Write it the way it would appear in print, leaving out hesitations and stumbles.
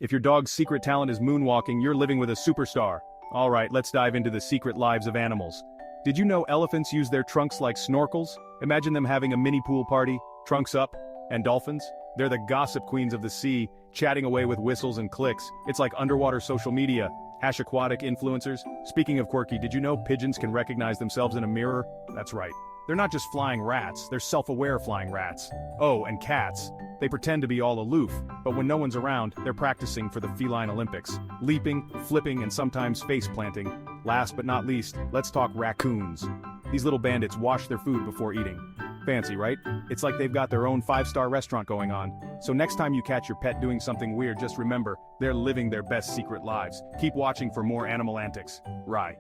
If your dog's secret talent is moonwalking, you're living with a superstar. Alright, let's dive into the secret lives of animals. Did you know elephants use their trunks like snorkels? Imagine them having a mini pool party, trunks up. And dolphins? They're the gossip queens of the sea, chatting away with whistles and clicks. It's like underwater social media. Aquatic influencers. Speaking of quirky, did you know pigeons can recognize themselves in a mirror? That's right. They're not just flying rats, they're self-aware flying rats. Oh, and cats. They pretend to be all aloof, but when no one's around, they're practicing for the feline Olympics. Leaping, flipping, and sometimes face planting. Last but not least, let's talk raccoons. These little bandits wash their food before eating. Fancy, right? It's like they've got their own 5-star restaurant going on. So next time you catch your pet doing something weird, just remember, they're living their best secret lives. Keep watching for more animal antics. Rye.